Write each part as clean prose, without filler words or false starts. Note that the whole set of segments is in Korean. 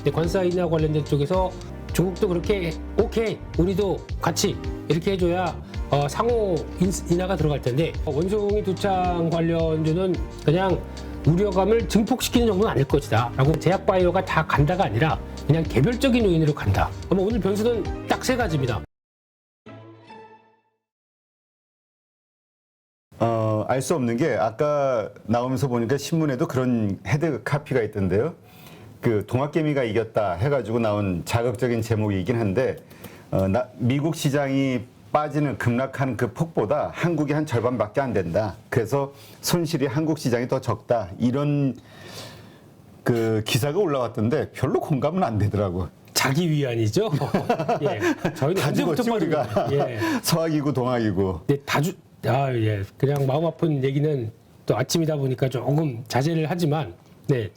근데 관사 인하 관련된 쪽에서 중국도 그렇게 오케이 우리도 같이 이렇게 해줘야 상호 인하가 들어갈 텐데 원숭이 두창 관련주는 그냥 우려감을 증폭시키는 정도는 아닐 것이다 라고 제약바이오가 다 간다가 아니라 그냥 개별적인 요인으로 간다. 오늘 변수는 딱 세 가지입니다. 알 수 없는 게 아까 나오면서 보니까 신문에도 그런 헤드 카피가 있던데요. 그 동학개미가 이겼다 해가지고 나온 자극적인 제목이긴 한데 미국 시장이 빠지는 급락한 그 폭보다 한국이 한 절반밖에 안 된다. 그래서 손실이 한국 시장이 더 적다. 이런 그 기사가 올라왔던데 별로 공감은 안 되더라고. 자기 위안이죠. 예, 저희는 다 죽었지 우리가. 예. 서학이고 동학이고. 네, 예. 그냥 마음 아픈 얘기는 또 아침이다 보니까 조금 자제를 하지만, 네.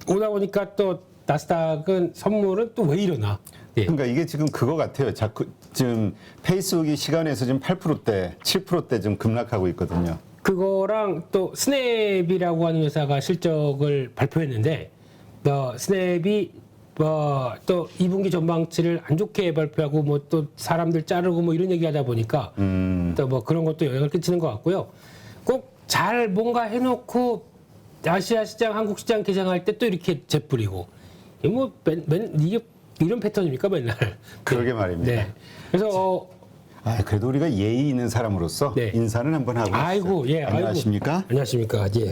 오다 보니까 또 나스닥은 선물은 또 왜 이러나. 예. 그러니까 이게 지금 그거 같아요. 자꾸 지금 페이스북이 시간에서 지금 8%대, 7%대 좀 급락하고 있거든요. 그거랑 또 스냅이라고 하는 회사가 실적을 발표했는데, 스냅이 또 2분기 전망치를 안 좋게 발표하고 뭐 또 사람들 자르고 뭐 이런 얘기하다 보니까 또 뭐 그런 것도 영향을 끼치는 것 같고요. 꼭 잘 뭔가 해놓고 아시아 시장, 한국 시장 개장할 때 또 이렇게 재뿌리고 뭐 이게 이런 패턴입니까 맨날? 그러게 말입니다. 네. 그래서 그래도 우리가 예의 있는 사람으로서 네. 인사는 한번 하고 아이고, 예, 안녕하십니까? 아이고, 안녕하십니까? 예.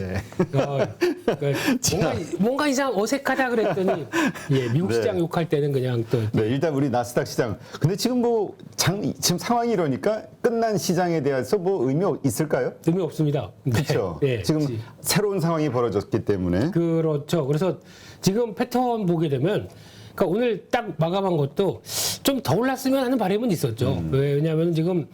네. 뭔가 이상 어색하다 그랬더니 예, 미국 네. 시장 욕할 때는 그냥 또 네, 일단 우리 나스닥 시장. 근데 지금 지금 상황이 이러니까 끝난 시장에 대해서 뭐 의미 있을까요? 의미 없습니다. 네. 그렇죠. 네. 지금 새로운 상황이 벌어졌기 때문에. 그렇죠. 그래서 지금 패턴 보게 되면 그러니까 오늘 딱 마감한 것도 좀 더 올랐으면 하는 바람은 있었죠. 왜냐하면 지금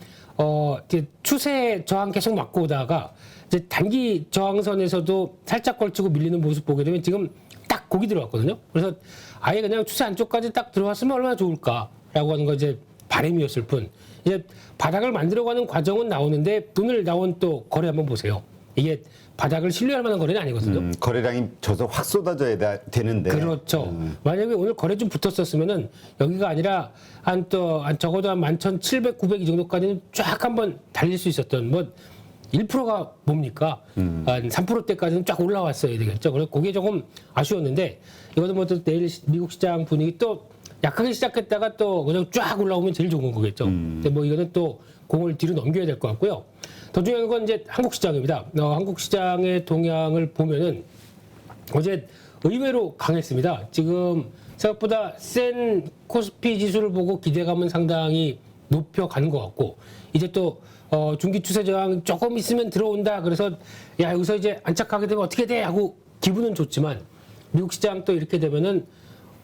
이제 추세 저항 계속 맞고 오다가 이제 단기 저항선에서도 살짝 걸치고 밀리는 모습 보게 되면 지금 딱 거기 들어왔거든요. 그래서 아예 그냥 추세 안쪽까지 딱 들어왔으면 얼마나 좋을까라고 하는 거 이제 바람이었을 뿐 이제 바닥을 만들어가는 과정은 나오는데 오늘 나온 또 거래 한번 보세요. 이게 바닥을 신뢰할 만한 거래는 아니거든요. 거래량이 저서 확 쏟아져야 되는데. 그렇죠. 만약에 오늘 거래 좀 붙었었으면은 여기가 아니라 적어도 한 11,700, 900 이 정도까지는 쫙 한번 달릴 수 있었던 뭐 1%가 뭡니까? 한 3%대까지는 쫙 올라왔어야 되겠죠. 그래서 그게 조금 아쉬웠는데 이것도 뭐 또 내일 미국 시장 분위기 또 약하게 시작했다가 또 그냥 쫙 올라오면 제일 좋은 거겠죠. 근데 뭐 이거는 또 공을 뒤로 넘겨야 될 것 같고요. 더 중요한 건 이제 한국 시장입니다. 한국 시장의 동향을 보면은 어제 의외로 강했습니다. 지금 생각보다 센 코스피 지수를 보고 기대감은 상당히 높여가는 것 같고 이제 또 중기 추세 저항 조금 있으면 들어온다. 그래서 야 여기서 이제 안착하게 되면 어떻게 돼? 하고 기분은 좋지만 미국 시장 또 이렇게 되면은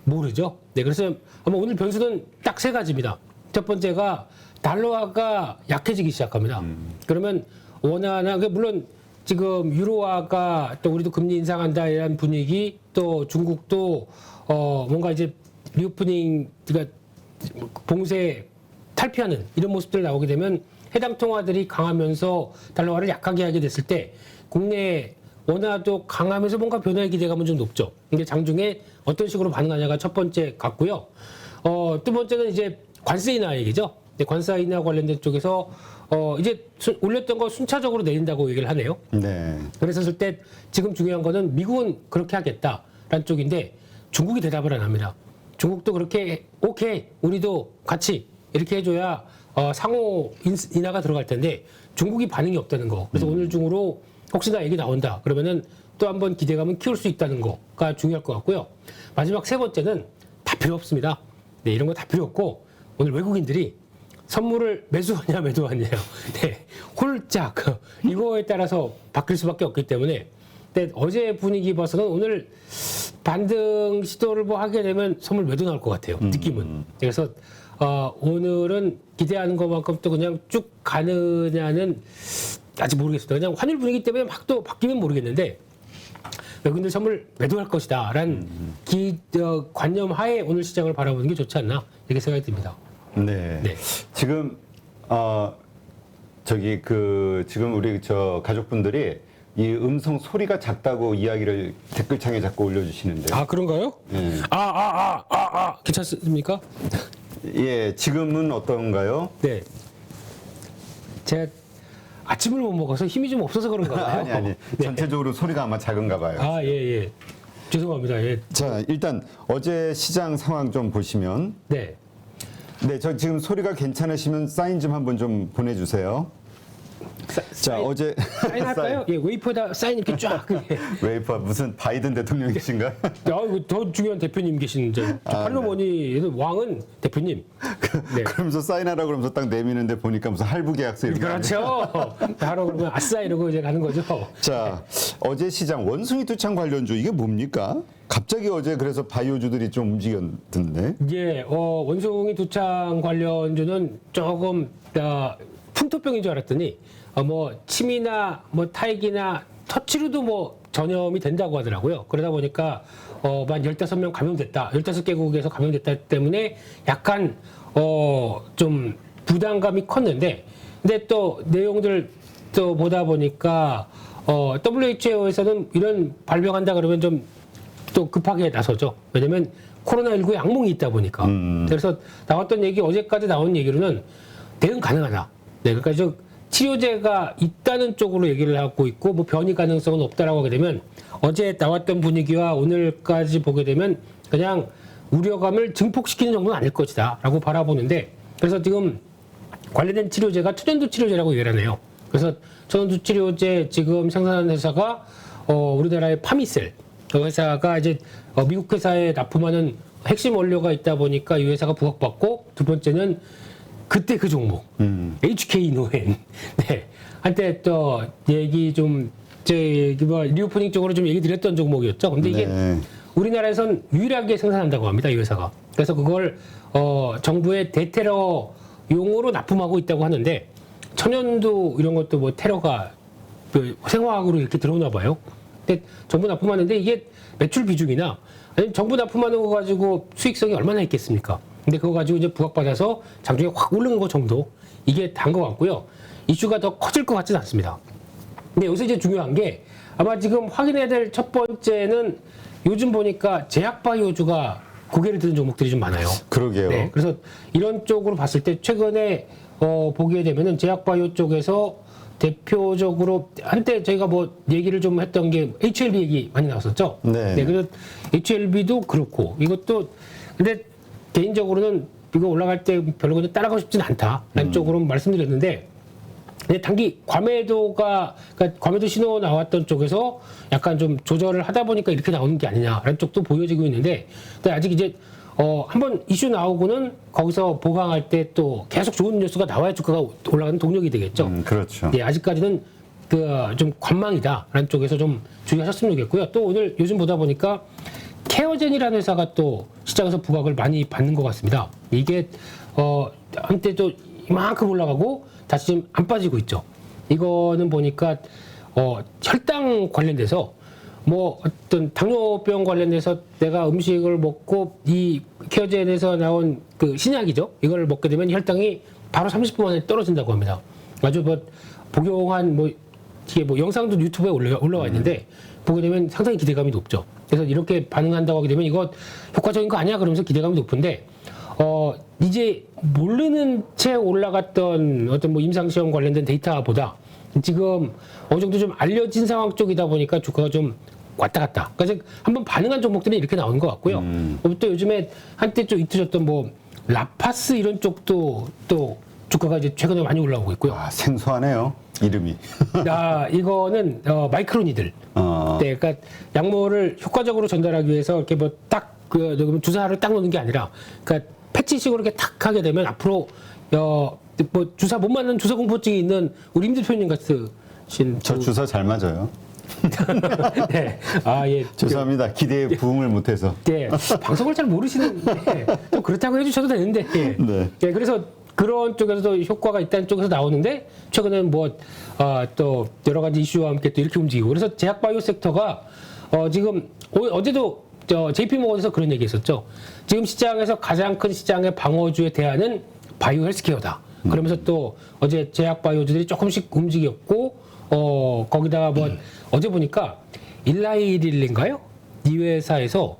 모르죠. 네, 그래서 아마 오늘 변수는 딱 세 가지입니다. 첫 번째가 달러화가 약해지기 시작합니다. 그러면 원화나 물론 지금 유로화가 또 우리도 금리 인상한다 이런 분위기 또 중국도 뭔가 이제 리오프닝 그러니까 봉쇄 탈피하는 이런 모습들 나오게 되면 해당 통화들이 강하면서 달러화를 약하게 하게 됐을 때 국내 원화도 강하면서 뭔가 변화의 기대감은 좀 높죠. 이게 장중에 어떤 식으로 반응하냐가 첫 번째 같고요. 두 번째는 이제 관세 인하 얘기죠. 관세 인하 관련된 쪽에서 이제 올렸던 거 순차적으로 내린다고 얘기를 하네요. 네. 그랬었을 때 지금 중요한 거는 미국은 그렇게 하겠다라는 쪽인데 중국이 대답을 안 합니다. 중국도 그렇게 오케이 우리도 같이 이렇게 해줘야 상호 인하가 들어갈 텐데 중국이 반응이 없다는 거. 그래서 오늘 중으로 혹시나 얘기 나온다 그러면은 또 한번 기대감은 키울 수 있다는 거가 중요할 것 같고요. 마지막 세 번째는 다 필요 없습니다. 네, 이런 거 다 필요 없고 오늘 외국인들이 선물을 매수하냐 매도하냐요. 네, 홀짝 이거에 따라서 바뀔 수밖에 없기 때문에 근데 어제 분위기 봐서는 오늘 반등 시도를 뭐 하게 되면 선물 매도 나올 것 같아요. 느낌은. 그래서 오늘은 기대하는 것만큼 또 그냥 쭉 가느냐는 아직 모르겠습니다. 그냥 환율 분위기 때문에 막 또 바뀌면 모르겠는데 외국인들 선물 매도할 것이다 라는 관념 하에 오늘 시장을 바라보는 게 좋지 않나 이렇게 생각이 듭니다. 네. 네. 지금 지금 우리 가족분들이 이 음성 소리가 작다고 이야기를 댓글창에 자꾸 올려주시는데. 아 그런가요? 예. 괜찮습니까? 예, 지금은 어떤가요? 네. 제가 아침을 못 먹어서 힘이 좀 없어서 그런가 봐요. 아니. 네. 전체적으로 소리가 아마 작은가 봐요. 아, 예. 죄송합니다. 예. 자, 일단 어제 시장 상황 좀 보시면. 네. 네, 저 지금 소리가 괜찮으시면 사인 좀 한번 좀 보내주세요. 자, 어제 사인할까요? 예, 웨이퍼에다 사인 이렇게 쫙. 예. 웨이퍼 무슨 바이든 대통령이신가? 이거 더 중요한 대표님 계시는데. 팔로머니에는 왕은 대표님. 네. 그러면서 사인하라 그러면서 딱 내미는데 보니까 무슨 할부 계약서 이런 거. 그렇죠. 바로 그러면 아싸 이러고 이제 가는 거죠. 자, 어제 시장 원숭이 투창 관련주 이게 뭡니까? 갑자기 어제 그래서 바이오주들이 좀 움직였던데. 예, 원숭이 두창 관련주는 조금 풍토병인 줄 알았더니 뭐 침이나 뭐 타액이나 터치로도 뭐 전염이 된다고 하더라고요. 그러다 보니까 만 15명 감염됐다. 15개국에서 감염됐다 때문에 약간 좀 부담감이 컸는데 근데 또 내용들 또 보다 보니까 WHO에서는 이런 발병한다 그러면 좀 또 급하게 나서죠. 왜냐면 코로나19에 악몽이 있다 보니까. 그래서 나왔던 얘기, 어제까지 나온 얘기로는 대응 가능하다. 네, 그러니까 저 치료제가 있다는 쪽으로 얘기를 하고 있고, 뭐 변이 가능성은 없다라고 하게 되면 어제 나왔던 분위기와 오늘까지 보게 되면 그냥 우려감을 증폭시키는 정도는 아닐 것이다라고 바라보는데, 그래서 지금 관련된 치료제가 투전두 치료제라고 얘기를 하네요. 그래서 투전두 치료제 지금 생산하는 회사가 우리나라의 파미셀 그 회사가 이제 미국 회사에 납품하는 핵심 원료가 있다 보니까 이 회사가 부각받고, 두 번째는 그때 그 종목 HK 노엔 네 한때 또 얘기 좀 리오프닝 쪽으로 좀 얘기 드렸던 종목이었죠. 근데 이게 우리나라에선 유일하게 생산한다고 합니다, 이 회사가. 그래서 그걸 정부의 대테러용으로 납품하고 있다고 하는데, 천연두 이런 것도 뭐 테러가 생화학으로 이렇게 들어오나 봐요. 근데 정부 납품하는데 이게 매출 비중이나 아니면 정부 납품하는 거 가지고 수익성이 얼마나 있겠습니까? 근데 그거 가지고 이제 부각받아서 장중에 확 오르는 거 정도, 이게 단 것 같고요. 이슈가 더 커질 것 같지는 않습니다. 근데 여기서 이제 중요한 게, 아마 지금 확인해야 될 첫 번째는 요즘 보니까 제약바이오주가 고개를 드는 종목들이 좀 많아요. 그러게요. 네, 그래서 이런 쪽으로 봤을 때 최근에 보게 되면은 제약바이오 쪽에서 대표적으로 한때 저희가 뭐 얘기를 좀 했던 게 HLB 얘기 많이 나왔었죠. 네. 그래서 HLB도 그렇고, 이것도 근데 개인적으로는 이거 올라갈 때 별로 그냥 따라가고 싶지는 않다라는 쪽으로 말씀드렸는데, 근데 단기 과매도가, 그러니까 과매도 신호 나왔던 쪽에서 약간 좀 조절을 하다 보니까 이렇게 나오는 게 아니냐라는 쪽도 보여지고 있는데, 근데 아직 이제 한번 이슈 나오고는 거기서 보강할 때 또 계속 좋은 뉴스가 나와야 주가가 올라가는 동력이 되겠죠. 그렇죠. 예, 아직까지는 좀 관망이다라는 쪽에서 좀 주의하셨으면 좋겠고요. 또 오늘 요즘 보다 보니까 케어젠이라는 회사가 또 시장에서 부각을 많이 받는 것 같습니다. 이게 한때 또 이만큼 올라가고 다시 지금 안 빠지고 있죠. 이거는 보니까 혈당 관련돼서 뭐 어떤 당뇨병 관련돼서 내가 음식을 먹고 이 케어젠에서 나온 그 신약이죠. 이걸 먹게 되면 혈당이 바로 30분 만에 떨어진다고 합니다. 아주 뭐 복용한 뭐 이게 뭐 영상도 유튜브에 올라와 있는데 보게 되면 상당히 기대감이 높죠. 그래서 이렇게 반응한다고 하게 되면 이거 효과적인 거 아니야? 그러면서 기대감이 높은데, 이제 모르는 채 올라갔던 어떤 뭐 임상시험 관련된 데이터보다 지금 어느 정도 좀 알려진 상황 쪽이다 보니까 주가가 좀 왔다 갔다. 그래서 한번 반응한 종목들이 이렇게 나오는 것 같고요. 또 요즘에 한때 좀 잊혀졌던 뭐 라파스 이런 쪽도 또 주가가 이제 최근에 많이 올라오고 있고요. 아, 생소하네요, 이름이. 이거는 마이크로니들. 네, 그러니까 약물을 효과적으로 전달하기 위해서 이렇게 뭐 딱 그 주사를 딱 놓는 게 아니라, 그러니까 패치식으로 이렇게 탁 하게 되면 앞으로 뭐 주사 못 맞는 주사 공포증이 있는 우리 임 대표님 같으신 저 주사 잘 맞아요. 네. 예. 죄송합니다. 기대에 부응을 못해서. 네. 방송을 잘 모르시는데 또 그렇다고 해주셔도 되는데. 예. 네. 예, 그래서 그런 쪽에서도 효과가 있다는 쪽에서 나오는데, 최근에는 뭐 또 여러 가지 이슈와 함께 또 이렇게 움직이고, 그래서 제약바이오 섹터가 지금 어제도 JP모건에서 그런 얘기했었죠. 지금 시장에서 가장 큰 시장의 방어주의 대안은 바이오 헬스케어다. 그러면서 또 어제 제약바이오주들이 조금씩 움직였고, 거기다가 뭐 어제 보니까 일라이릴인가요? 이 회사에서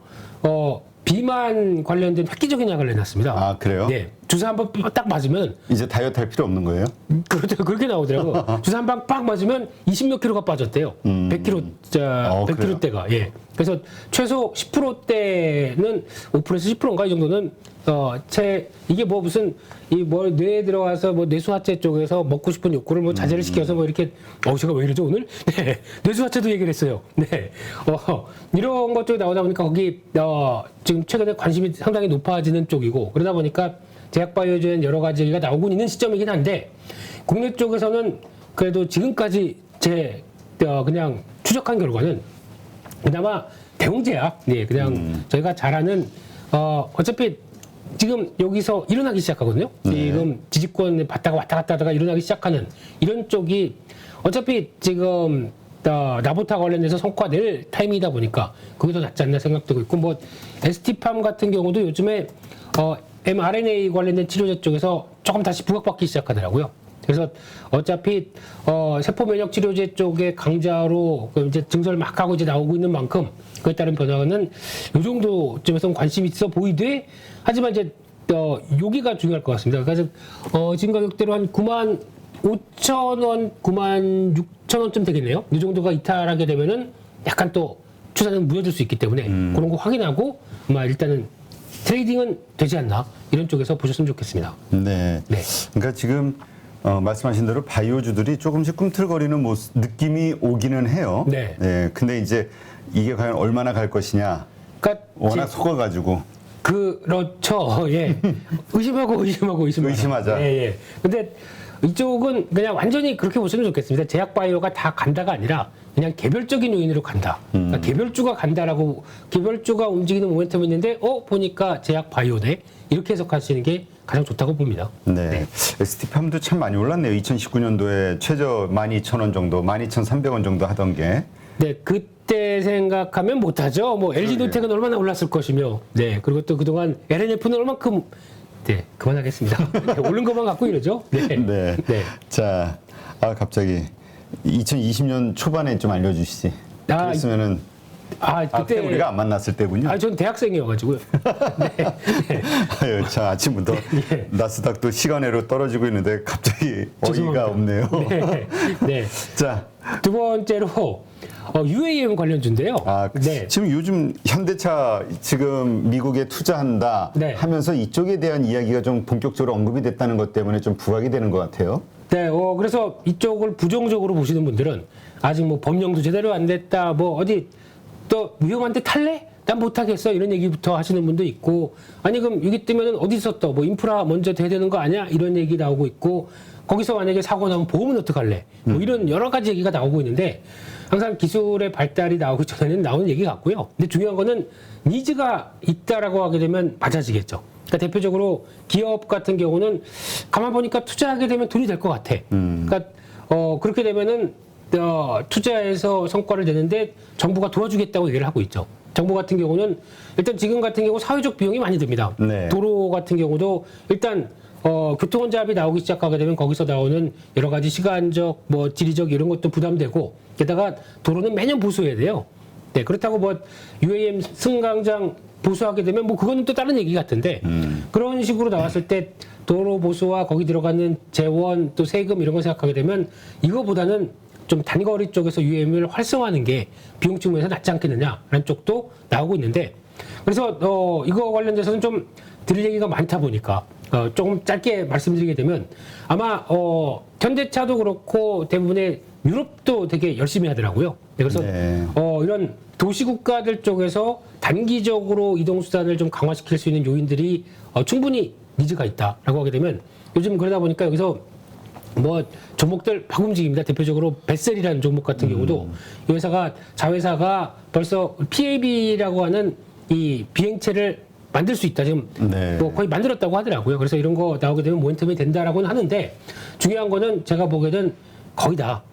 비만 관련된 획기적인 약을 내놨습니다. 아, 그래요? 네. 주사 한 번 딱 맞으면 이제 다이어트 할 필요 없는 거예요? 그렇죠. 그렇게 나오더라고. 주사 한 방 빡 맞으면 20몇 킬로가 빠졌대요. 100킬로, 100킬로대가. 예. 그래서 최소 10%대는 5%에서 10%인가 이 정도는 이게 뭐 무슨 뭐 뇌에 들어가서 뭐 뇌수화체 쪽에서 먹고 싶은 욕구를 뭐 자제를 시켜서 뭐 이렇게 제가 왜 이러죠 오늘? 네. 뇌수화체도 얘기를 했어요. 네. 이런 것 쪽이 나오다 보니까 거기 지금 최근에 관심이 상당히 높아지는 쪽이고 그러다 보니까 제약바이오주엔 여러 가지가 나오고 있는 시점이긴 한데 국내 쪽에서는 그래도 지금까지 그냥 추적한 결과는 그나마 대웅제약, 네, 그냥 저희가 잘 아는 어차피 지금 여기서 일어나기 시작하거든요. 네. 지금 지지권에 받다가 왔다 갔다 하다가 일어나기 시작하는 이런 쪽이 어차피 지금 나보타 관련해서 성과 낼 타이밍이다 보니까 그게 더 낫지 않나 생각되고 있고 뭐 ST팜 같은 경우도 요즘에 mRNA 관련된 치료제 쪽에서 조금 다시 부각받기 시작하더라고요. 그래서 어차피 세포 면역 치료제 쪽의 강자로 이제 증설을 막 하고 이제 나오고 있는 만큼 그에 따른 변화는 이 정도쯤에서는 관심이 있어 보이되 하지만 이제 여기가 중요할 것 같습니다. 그래서 지금 가격대로 한 95,000원, 96,000원쯤 되겠네요. 이 정도가 이탈하게 되면은 약간 또 추세는 무너질 수 있기 때문에 그런 거 확인하고 아마 일단은 트레이딩은 되지 않나 이런 쪽에서 보셨으면 좋겠습니다. 네. 네. 그러니까 지금 말씀하신 대로 바이오주들이 조금씩 꿈틀거리는 느낌이 오기는 해요. 네. 근데 이제 이게 과연 얼마나 갈 것이냐. 그러니까 워낙 속아가지고. 그렇죠. 예. 의심하고. 의심하자. 예. 근데 이쪽은 그냥 완전히 그렇게 보시면 좋겠습니다. 제약바이오가 다 간다가 아니라 그냥 개별적인 요인으로 간다. 그러니까 개별주가 간다라고 개별주가 움직이는 모멘텀이 있는데 보니까 제약바이오네. 이렇게 해석하시는 게 가장 좋다고 봅니다. 네. ST팜도 참 많이 올랐네요. 2019년도에 최저 12,000원 정도, 12,300원 정도 하던 게. 네, 그때 생각하면 못하죠. 뭐 LG 노텍은 얼마나 올랐을 것이며, 네, 그리고 또 그동안 LNF는 얼만큼, 네, 그만하겠습니다. 네, 오른 것만 갖고 이러죠. 네. 네. 자, 갑자기 2020년 초반에 좀 알려주시지. 그랬으면은. 그때 우리가 안 만났을 때군요. 전 대학생이어가지고요. 네. 아유, 참 아침부터 나스닥도 시간외로 떨어지고 있는데 갑자기 어이가 없네요. 네. 자, 두 번째로 UAM 관련주인데요. 네. 지금 요즘 현대차 지금 미국에 투자한다 하면서 이쪽에 대한 이야기가 좀 본격적으로 언급이 됐다는 것 때문에 좀 부각이 되는 것 같아요. 네, 그래서 이쪽을 부정적으로 보시는 분들은 아직 뭐 법령도 제대로 안 됐다, 뭐 어디 또 위험한데 탈래? 난 못하겠어. 이런 얘기부터 하시는 분도 있고, 아니, 그럼 여기 뜨면은 어디서 뭐 인프라 먼저 돼야 되는 거 아니야? 이런 얘기 나오고 있고, 거기서 만약에 사고 나면 보험은 어떡할래? 뭐 이런 여러 가지 얘기가 나오고 있는데, 항상 기술의 발달이 나오기 전에는 나오는 얘기 같고요. 근데 중요한 거는 니즈가 있다라고 하게 되면 맞아지겠죠. 그러니까 대표적으로 기업 같은 경우는 가만 보니까 투자하게 되면 돈이 될 것 같아. 그러니까 그렇게 되면은 투자해서 성과를 내는데 정부가 도와주겠다고 얘기를 하고 있죠. 정부 같은 경우는 일단 지금 같은 경우 사회적 비용이 많이 듭니다. 네. 도로 같은 경우도 일단 교통혼잡이 나오기 시작하게 되면 거기서 나오는 여러 가지 시간적, 뭐 지리적 이런 것도 부담되고 게다가 도로는 매년 보수해야 돼요. 네, 그렇다고 뭐 UAM 승강장 보수하게 되면 뭐 그거는 또 다른 얘기 같은데 그런 식으로 나왔을 때 도로 보수와 거기 들어가는 재원 또 세금 이런 거 생각하게 되면 이거보다는 좀 단거리 쪽에서 UAM을 활성화하는 게 비용 측면에서 낫지 않겠느냐라는 쪽도 나오고 있는데 그래서 이거 관련돼서는 좀 드릴 얘기가 많다 보니까 조금 짧게 말씀드리게 되면 아마 현대차도 그렇고 대부분의 유럽도 되게 열심히 하더라고요. 그래서 이런 도시국가들 쪽에서 단기적으로 이동수단을 좀 강화시킬 수 있는 요인들이 충분히 니즈가 있다라고 하게 되면 요즘 그러다 보니까 여기서 뭐 종목들 막 움직입니다. 대표적으로 베셀이라는 종목 같은 경우도 이 회사가 자회사가 벌써 PAB라고 하는 이 비행체를 만들 수 있다. 지금 뭐 거의 만들었다고 하더라고요. 그래서 이런 거 나오게 되면 모멘텀이 된다라고는 하는데 중요한 거는 제가 보기에는 거의 다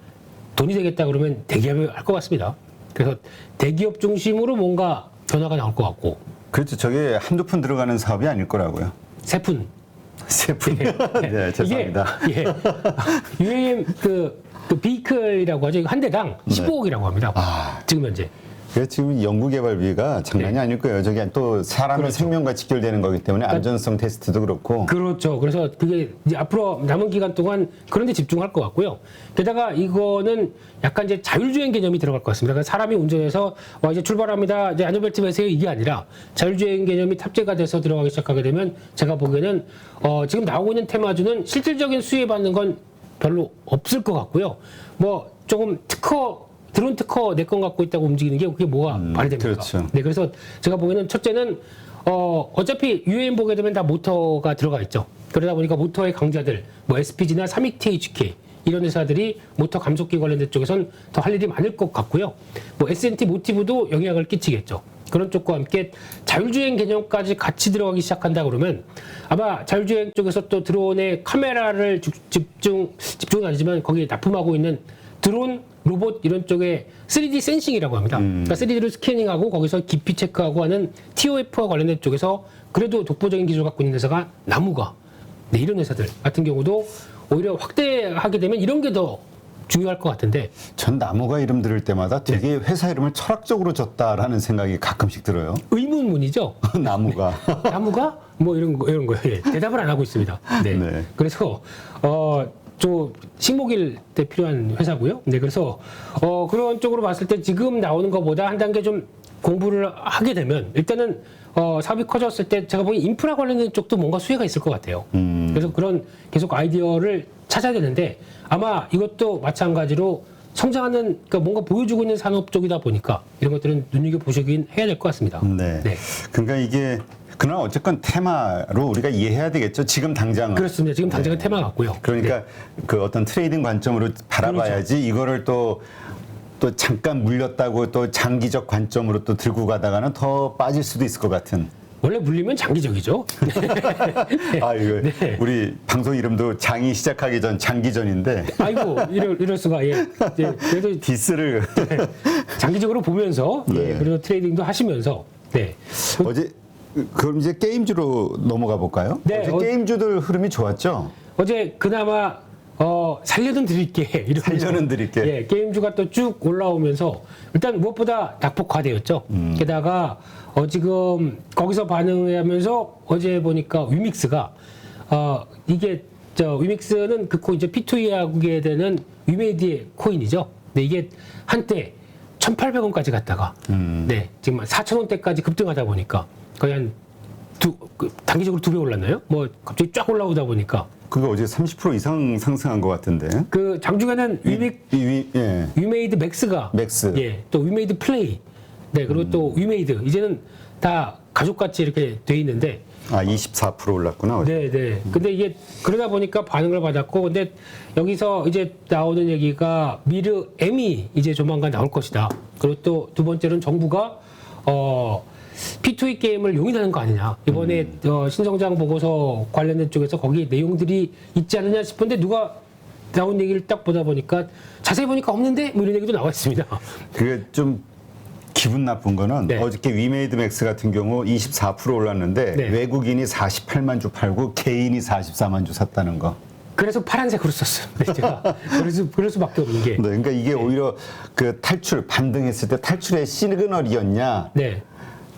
돈이 되겠다 그러면 대기업이 할 것 같습니다. 그래서 대기업 중심으로 뭔가 변화가 나올 것 같고. 그렇죠. 저게 한두 푼 들어가는 사업이 아닐 거라고요. 세 푼. 네, 죄송합니다. UAM 그 비클이라고 하죠. 이거 한 대당 15억이라고 합니다. 아. 지금 현재. 그래서 지금 연구개발비가 장난이 네. 아닐 거예요. 저게 또 사람의 그렇죠. 생명과 직결되는 거기 때문에 안전성 테스트도 그렇고. 그렇죠. 그래서 그게 이제 앞으로 남은 기간 동안 그런 데 집중할 것 같고요. 게다가 이거는 약간 이제 자율주행 개념이 들어갈 것 같습니다. 그러니까 사람이 운전해서 이제 출발합니다. 이제 안전벨트 매세요. 이게 아니라 자율주행 개념이 탑재가 돼서 들어가기 시작하게 되면 제가 보기에는 지금 나오고 있는 테마주는 실질적인 수혜 받는 건 별로 없을 것 같고요. 뭐 조금 드론 특허 내 건 갖고 있다고 움직이는 게 그게 뭐가 말이 됩니까? 그렇죠. 네, 그래서 제가 보기에는 첫째는 어차피 UAM 보게 되면 다 모터가 들어가 있죠. 그러다 보니까 모터의 강자들, 뭐 SPG나 삼익THK 이런 회사들이 모터 감속기 관련된 쪽에선 더 할 일이 많을 것 같고요. 뭐 S&T 모티브도 영향을 끼치겠죠. 그런 쪽과 함께 자율주행 개념까지 같이 들어가기 시작한다 그러면 아마 자율주행 쪽에서 또 드론의 카메라를 집중은 아니지만 거기에 납품하고 있는 드론, 로봇 이런 쪽에 3D 센싱이라고 합니다. 그러니까 3D를 스캐닝하고 거기서 깊이 체크하고 하는 TOF와 관련된 쪽에서 그래도 독보적인 기술을 갖고 있는 회사가 나무가 네, 이런 회사들 같은 경우도 오히려 확대하게 되면 이런 게 더 중요할 것 같은데 전 나무가 이름 들을 때마다 되게 회사 이름을 철학적으로 줬다라는 생각이 가끔씩 들어요. 의문문이죠. 나무가. 나무가 뭐 이런 거 예, 대답을 안 하고 있습니다. 네. 네. 그래서 좀 식목일 때 필요한 회사고요. 네, 그래서 그런 쪽으로 봤을 때 지금 나오는 것보다 한 단계 좀 공부를 하게 되면 일단은 사업이 커졌을 때 제가 보기 인프라 관련된 쪽도 뭔가 수혜가 있을 것 같아요. 그래서 그런 계속 아이디어를 찾아야 되는데 아마 이것도 마찬가지로 성장하는 그러니까 뭔가 보여주고 있는 산업 쪽이다 보니까 이런 것들은 눈여겨 보시긴 해야 될 것 같습니다. 네. 그러니까 이게 그러나 어쨌건 테마로 우리가 이해해야 되겠죠. 지금 당장은. 그렇습니다. 지금 당장은 테마 같고요. 그러니까 그 어떤 트레이딩 관점으로 바라봐야지 이거를 또 잠깐 물렸다고 또 장기적 관점으로 또 들고 가다가는 더 빠질 수도 있을 것 같은. 원래 물리면 장기적이죠. 아, 이거 네. 우리 방송 이름도 장이 시작하기 전 장기전인데 아이고 이럴 수가 예. 그래도 디스를 장기적으로 보면서 네. 예, 그리고 트레이딩도 하시면서 네. 어제 그럼 이제 게임주로 넘어가 볼까요? 네, 어제 게임주들 흐름이 좋았죠. 어제 그나마 살려는 드릴게 이러면서 살려는 드릴게. 예, 게임주가 또 쭉 올라오면서 일단 무엇보다 낙폭과대였죠. 게다가 지금 거기서 반응하면서 어제 보니까 위믹스가 이게 위믹스는 그 코인 이제 P2E 하게 되는 위메이드의 코인이죠. 근데 이게 한때 1,800원까지 갔다가 네, 지금 4,000원대까지 급등하다 보니까 거의 한 단기적으로 2배 올랐나요? 뭐 갑자기 쫙 올라오다 보니까 그거 어제 30% 이상 상승한 것 같은데. 그 장중에는 예. 위메이드 맥스가 맥스. 예, 또 위메이드 플레이 네 그리고 또 위메이드 이제는 다 가족같이 이렇게 돼 있는데 24% 올랐구나. 어제. 네. 근데 이게 그러다 보니까 반응을 받았고 근데 여기서 이제 나오는 얘기가 미르 M이 이제 조만간 나올 것이다. 그리고 또 두 번째는 정부가 P2E 게임을 용인하는 거 아니냐. 이번에 신성장 보고서 관련된 쪽에서 거기 내용들이 있지 않느냐 싶은데 누가 나온 얘기를 딱 보다 보니까 자세히 보니까 없는데 뭐 이런 얘기도 나와 있습니다. 그게 좀 기분 나쁜 거는 네. 어저께 위메이드 맥스 같은 경우 24% 올랐는데 네. 외국인이 48만 주 팔고 개인이 44만 주 샀다는 거. 그래서 파란색으로 썼어요. 네, 제가 그럴 수밖에 없는 게. 네, 그러니까 이게 오히려 그 탈출 반등했을 때 탈출의 시그널이었냐, 네.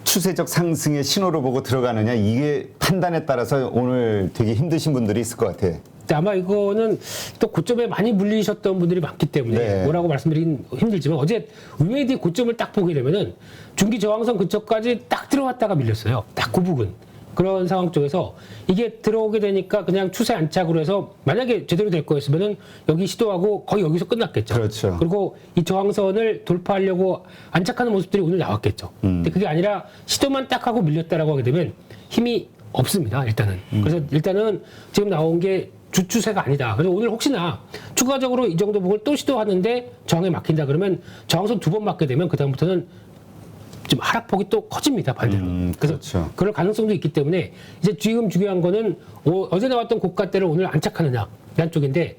추세적 상승의 신호로 보고 들어가느냐 이게 판단에 따라서 오늘 되게 힘드신 분들이 있을 것 같아. 아마 이거는 또 고점에 많이 물리셨던 분들이 많기 때문에 네. 뭐라고 말씀드리긴 힘들지만 어제 위메이드의 고점을 딱 보게 되면은 중기 저항선 근처까지 딱 들어왔다가 밀렸어요. 딱 그 부분. 그런 상황 쪽에서 이게 들어오게 되니까 그냥 추세 안착으로 해서 만약에 제대로 될 거였으면은 여기 시도하고 거의 여기서 끝났겠죠. 그렇죠. 그리고 이 저항선을 돌파하려고 안착하는 모습들이 오늘 나왔겠죠. 근데 그게 아니라 시도만 딱 하고 밀렸다라고 하게 되면 힘이 없습니다. 일단은. 그래서 일단은 지금 나온 게 주추세가 아니다. 그래서 오늘 혹시나 추가적으로 이 정도 부분을 또 시도하는데 저항에 막힌다 그러면 저항선 2번 맞게 되면 그다음부터는 좀 하락폭이 또 커집니다, 반대로. 그래서 그렇죠. 그럴 가능성도 있기 때문에 이제 지금 중요한 거는 어제 나왔던 고가대를 오늘 안착하느냐 이런 쪽인데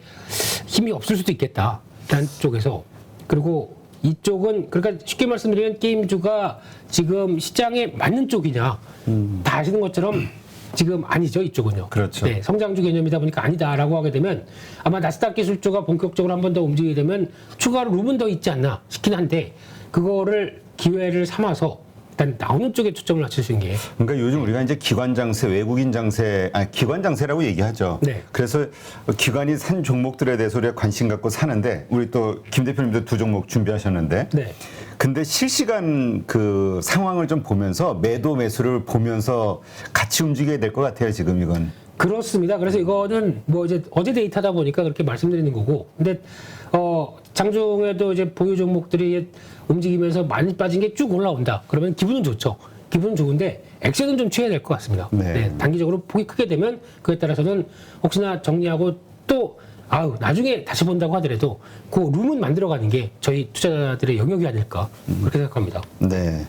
힘이 없을 수도 있겠다. 이런 쪽에서. 그리고 이쪽은 그러니까 쉽게 말씀드리면 게임주가 지금 시장에 맞는 쪽이냐 다 아시는 것처럼 지금 아니죠, 이쪽은요. 그렇죠. 네, 성장주 개념이다 보니까 아니다라고 하게 되면 아마 나스닥 기술주가 본격적으로 한 번 더 움직이게 되면 추가로 룸은 더 있지 않나 싶긴 한데 그거를 기회를 삼아서 일단 나오는 쪽에 초점을 맞출 수 있는 게 그러니까 요즘 우리가 이제 기관 장세, 외국인 장세, 기관 장세라고 얘기하죠. 네. 그래서 기관이 산 종목들에 대해서 우리가 관심 갖고 사는데 우리 또 김 대표님도 두 종목 준비하셨는데. 네. 근데 실시간 그 상황을 좀 보면서 매도 매수를 보면서 같이 움직여야 될 것 같아요. 지금 이건. 그렇습니다. 그래서 이거는 뭐 이제 어제 데이터다 보니까 그렇게 말씀드리는 거고, 근데 장중에도 이제 보유 종목들이 움직이면서 많이 빠진 게 쭉 올라온다. 그러면 기분은 좋죠. 기분은 좋은데 액션은 좀 취해야 될 것 같습니다. 네. 네, 단기적으로 폭이 크게 되면 그에 따라서는 혹시나 정리하고 또 나중에 다시 본다고 하더라도 그 룸은 만들어가는 게 저희 투자자들의 영역이 아닐까 그렇게 생각합니다. 네.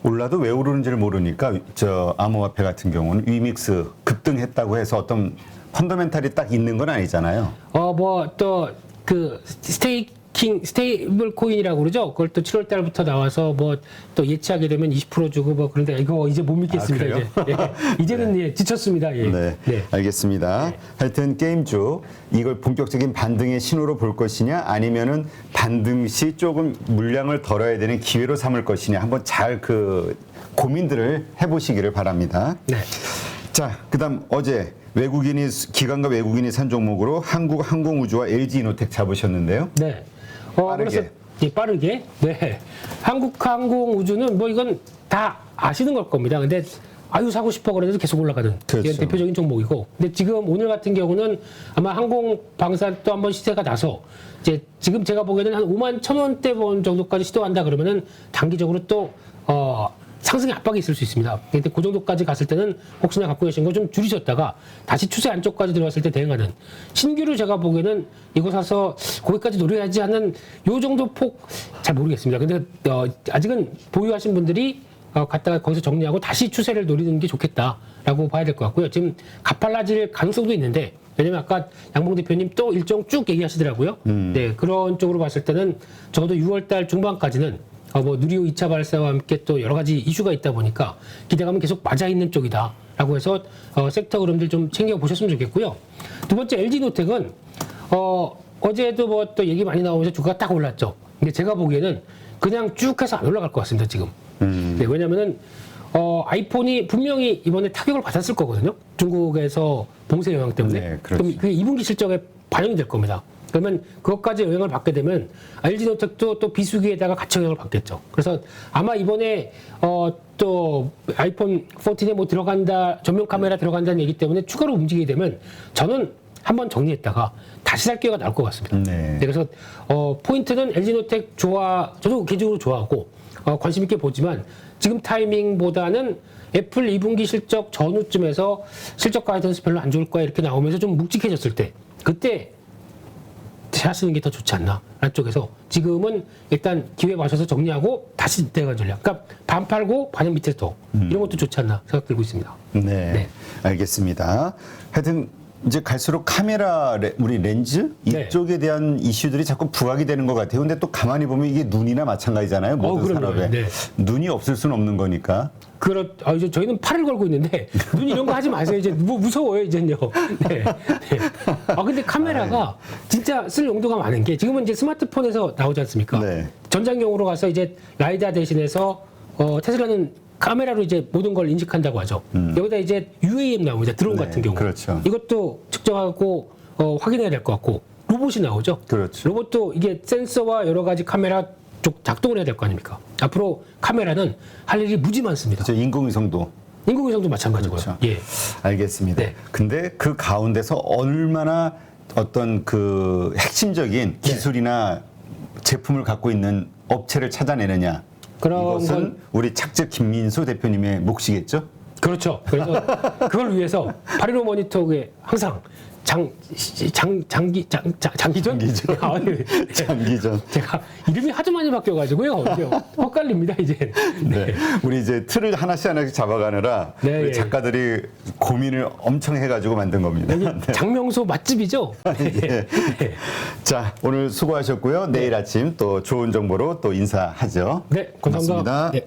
올라도 왜 오르는지를 모르니까 저 암호화폐 같은 경우는 위믹스 급등했다고 해서 어떤 펀더멘탈이 딱 있는 건 아니잖아요. 뭐 또 그 스테이블 코인이라고 그러죠. 그걸 또 7월 달부터 나와서 뭐 또 예치하게 되면 20% 주고 뭐 그런데 이거 이제 못 믿겠습니다. 그래요? 이제 이제는 네. 예, 지쳤습니다. 예. 네, 네. 알겠습니다. 하여튼 게임주 이걸 본격적인 반등의 신호로 볼 것이냐 아니면은 반등 시 조금 물량을 덜어야 되는 기회로 삼을 것이냐 한번 잘 그 고민들을 해보시기를 바랍니다. 네. 자, 그다음 어제 기관과 외국인이 산 종목으로 한국항공우주와 LG이노텍 잡으셨는데요. 네. 빠르게. 그래서 예, 빠르게. 네. 한국항공우주는 뭐 이건 다 아시는 걸 겁니다. 근데 사고 싶어 그래도 계속 올라가는 그렇죠. 이건 대표적인 종목이고. 근데 지금 오늘 같은 경우는 아마 항공방산 또 한번 시세가 나서 이제 지금 제가 보기에는 한 5만 1,000원대 본 정도까지 시도한다 그러면은 단기적으로 또 상승의 압박이 있을 수 있습니다. 근데 그 정도까지 갔을 때는 혹시나 갖고 계신 거 좀 줄이셨다가 다시 추세 안쪽까지 들어왔을 때 대응하는 신규를 제가 보기에는 이거 사서 거기까지 노려야지 하는 요 정도 폭 잘 모르겠습니다. 근데 아직은 보유하신 분들이 갔다가 거기서 정리하고 다시 추세를 노리는 게 좋겠다라고 봐야 될 것 같고요. 지금 가팔라질 가능성도 있는데 왜냐면 아까 양봉 대표님 또 일정 쭉 얘기하시더라고요. 네, 그런 쪽으로 봤을 때는 적어도 6월달 중반까지는 뭐 누리호 2차 발사와 함께 또 여러 가지 이슈가 있다 보니까 기대감은 계속 맞아 있는 쪽이다라고 해서 섹터 흐름들 좀 챙겨 보셨으면 좋겠고요. 두 번째 LG노텍은 어제도 뭐 또 얘기 많이 나오면서 주가가 딱 올랐죠. 근데 제가 보기에는 그냥 쭉 해서 안 올라갈 것 같습니다 지금. 네, 왜냐면은 아이폰이 분명히 이번에 타격을 받았을 거거든요. 중국에서 봉쇄 영향 때문에. 네, 그렇죠. 그럼 그게 2분기 실적에 반영이 될 겁니다. 그러면 그것까지 영향을 받게 되면 LG노텍도 또 비수기에다가 같이 영향을 받겠죠. 그래서 아마 이번에 또 아이폰 14에 뭐 들어간다, 전면 카메라 들어간다는 얘기 때문에 추가로 움직이게 되면 저는 한번 정리했다가 다시 살 기회가 나올 것 같습니다. 네. 네, 그래서 포인트는 LG노텍 저도 개인적으로 좋아하고 관심 있게 보지만 지금 타이밍보다는 애플 2분기 실적 전후쯤에서 실적 가이던스 별로 안 좋을 거야 이렇게 나오면서 좀 묵직해졌을 때 그때 하시는 게 더 좋지 않나 라는 쪽에서 지금은 일단 기회 마셔서 정리하고 다시 대응한 전략. 그러니까 반 팔고 반은 밑에서 더 이런 것도 좋지 않나 생각 들고 있습니다. 네, 네. 알겠습니다. 하여튼 이제 갈수록 카메라 우리 렌즈 네. 이쪽에 대한 이슈들이 자꾸 부각이 되는 것 같아요. 근데 또 가만히 보면 이게 눈이나 마찬가지잖아요. 모든 그럼요. 산업에 네. 눈이 없을 수는 없는 거니까. 이제 저희는 팔을 걸고 있는데 눈 이런 거 하지 마세요. 이제 뭐 무서워요 이제는요. 네. 네. 근데 카메라가 진짜 쓸 용도가 많은 게 지금은 이제 스마트폰에서 나오지 않습니까? 네. 전장용으로 가서 이제 라이다 대신해서 테슬라는 카메라로 이제 모든 걸 인식한다고 하죠. 여기다 이제 UAM 나옵니다. 드론 네, 같은 경우. 그렇죠. 이것도 측정하고 확인해야 될 것 같고 로봇이 나오죠. 그렇죠. 로봇도 이게 센서와 여러 가지 카메라 쪽 작동을 해야 될 거 아닙니까? 앞으로 카메라는 할 일이 무지 많습니다. 저 인공위성도. 인공위성도 마찬가지고요. 그렇죠. 예. 알겠습니다. 네. 근데 그 가운데서 얼마나 어떤 그 핵심적인 기술이나 제품을 갖고 있는 업체를 찾아내느냐. 그런 이것은 건 우리 착즙 김민수 대표님의 몫이겠죠? 그렇죠. 그래서 그걸 위해서 파리로 모니터에 항상 장기전? 장기전. 네. 장기전. 제가 이름이 하도 많이 바뀌어가지고요. 이제 헷갈립니다, 이제. 네. 우리 이제 틀을 하나씩 잡아가느라 네, 우리 예. 작가들이 고민을 엄청 해가지고 만든 겁니다. 여기 네. 장명소 맛집이죠? 예. 자, 오늘 수고하셨고요. 내일 아침 또 좋은 정보로 또 인사하죠. 네, 감사합니다. 고맙습니다. 네.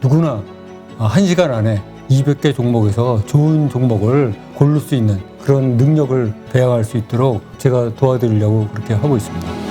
누구나 1시간 안에 200개 종목에서 좋은 종목을 고를 수 있는 그런 능력을 배양할 수 있도록 제가 도와드리려고 그렇게 하고 있습니다.